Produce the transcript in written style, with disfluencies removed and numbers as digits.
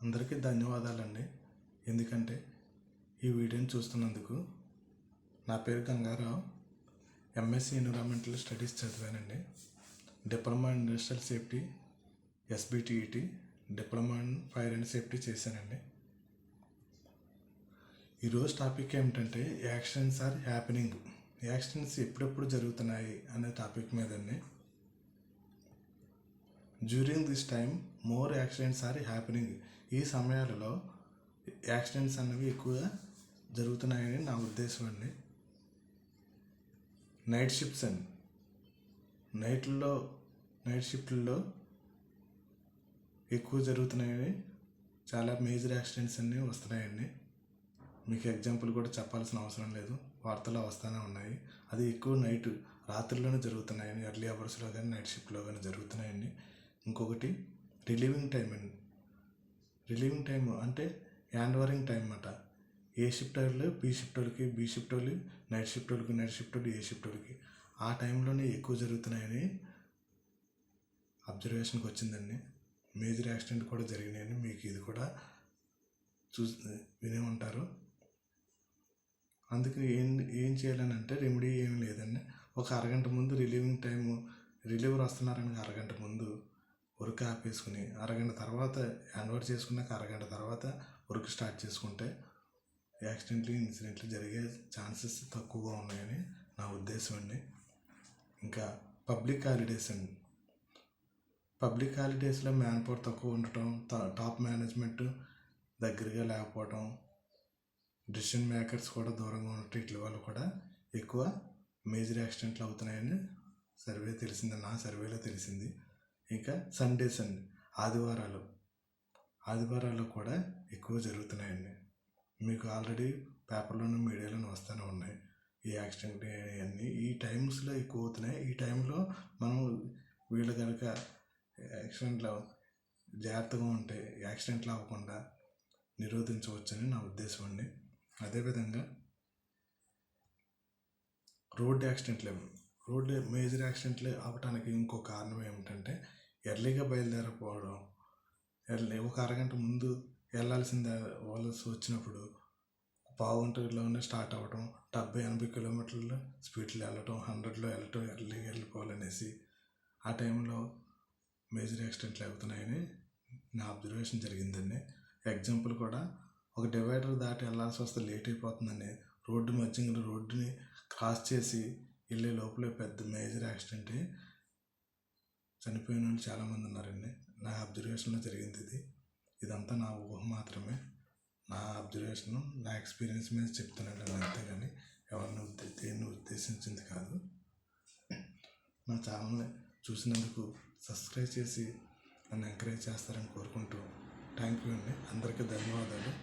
అందరికీ ధన్యవాదాలండి. ఎందుకంటే ఈ వీడియోని చూస్తున్నందుకు. నా పేరు గంగారావు. ఎంఎస్సి ఎన్విరాన్మెంటల్ స్టడీస్ చదివానండి. Diploma in industrial safety, SBTET, diploma in fire and safety చేశానండి. ఈరోజు టాపిక్ ఏమిటంటే యాక్సిడెంట్స్ ఆర్ హ్యాపెనింగ్. యాక్సిడెంట్స్ ఎప్పుడెప్పుడు జరుగుతున్నాయి అనే టాపిక్ మీదండి. During this time more accidents are happening. ఈ సమయాలలో యాక్సిడెంట్స్ అనేవి ఎక్కువగా జరుగుతున్నాయని నా ఉద్దేశం అండి. నైట్ షిఫ్ట్స్ అండి. నైట్ షిఫ్ట్లో ఎక్కువ జరుగుతున్నాయని చాలా మేజర్ యాక్సిడెంట్స్ అన్నీ వస్తున్నాయండి. మీకు ఎగ్జాంపుల్ కూడా చెప్పాల్సిన అవసరం లేదు, వార్తల్లో వస్తూనే ఉన్నాయి. అది ఎక్కువ రాత్రిలోనే జరుగుతున్నాయని, ఎర్లీ అవర్స్లో కానీ నైట్ షిఫ్ట్లో కానీ జరుగుతున్నాయండి. ఇంకొకటి రిలీవింగ్ టైం అండి. రిలీవింగ్ టైం అంటే హ్యాండ్ ఓవరింగ్ టైం అన్నమాట. ఏ షిఫ్ట్ వాళ్ళు బి షిఫ్ట్ వాళ్ళకి, బి షిఫ్ట్ వాళ్ళు నైట్ షిఫ్ట్ వాళ్ళకి, నైట్ షిఫ్ట్ వాళ్ళు ఏ షిఫ్ట్ వాళ్ళకి ఆ టైంలోనే ఎక్కువ జరుగుతున్నాయని అబ్జర్వేషన్కి వచ్చిందండి. మేజర్ యాక్సిడెంట్ కూడా జరిగినాయని మీకు ఇది కూడా వినే ఉంటారు. అందుకే ఏం చేయాలని అంటే రెమెడీ ఏం లేదండి. ఒక అరగంట ముందు రిలీవర్ వస్తున్నారని అరగంట ముందు వర్క్ ఆపేసుకుని, అరగంట తర్వాత హ్యాండ్ ఓవర్ చేసుకున్నాక అరగంట తర్వాత వర్క్ స్టార్ట్ చేసుకుంటే ఇన్సిడెంట్లు జరిగే ఛాన్సెస్ తక్కువగా ఉన్నాయని నా ఉద్దేశం అండి. ఇంకా పబ్లిక్ హాలిడేస్ అండి. పబ్లిక్ హాలిడేస్లో మ్యాన్ పవర్ తక్కువ ఉండటం, టాప్ మేనేజ్మెంట్ దగ్గరగా లేకపోవడం, డిసిషన్ మేకర్స్ కూడా దూరంగా ఉండటం, ఇట్ల వల్ల కూడా ఎక్కువ మేజర్ యాక్సిడెంట్లు అవుతున్నాయని నా సర్వేలో తెలిసింది. ఇంకా సండేస్ అండి, ఆదివారాలు కూడా ఎక్కువ జరుగుతున్నాయండి. మీకు ఆల్రెడీ పేపర్లోనూ మీడియాలోనూ వస్తూనే ఉన్నాయి ఈ యాక్సిడెంట్ అన్నీ. ఈ టైమ్స్లో ఎక్కువ అవుతున్నాయి. ఈ టైంలో మనం వీళ్ళు కనుక యాక్సిడెంట్లో జాగ్రత్తగా ఉంటే యాక్సిడెంట్లు అవ్వకుండా నిరోధించవచ్చని నా ఉద్దేశం అండి. అదేవిధంగా రోడ్డు మేజర్ యాక్సిడెంట్లు అవ్వటానికి ఇంకో కారణం ఏమిటంటే ఎర్లీగా బయలుదేరకపోవడం. ఒక అరగంట ముందు వెళ్ళాల్సి వచ్చినప్పుడు పావుగంటలోనే స్టార్ట్ అవ్వడం, 70-80 కిలోమీటర్ల స్పీడ్లో వెళ్ళటం, 100లో వెళ్ళటం, ఎర్లీగా వెళ్ళిపోవాలనేసి ఆ టైంలో మేజర్ యాక్సిడెంట్లు అవుతున్నాయని నా అబ్జర్వేషన్ జరిగిందండి. ఎగ్జాంపుల్ కూడా ఒక డివైడర్ దాటి వెళ్ళాల్సి వస్తే లేట్ అయిపోతుందని రోడ్డుని క్రాస్ చేసి వెళ్ళే లోపలే పెద్ద మేజర్ యాక్సిడెంట్ చనిపోయిన వాళ్ళు చాలామంది ఉన్నారండి. నా అబ్జర్వేషన్లో జరిగింది ఇదంతా నా ఊహ మాత్రమే, నా అబ్జర్వేషను, నా ఎక్స్పీరియన్స్ మీద చెప్తున్నాను. అంతేగాని దేన్ని ఉద్దేశించింది కాదు. నా ఛానల్ని చూసినందుకు సబ్స్క్రైబ్ చేసి నన్ను ఎంకరేజ్ చేస్తారని కోరుకుంటూ థ్యాంక్ యూ అండి. అందరికీ ధన్యవాదాలు.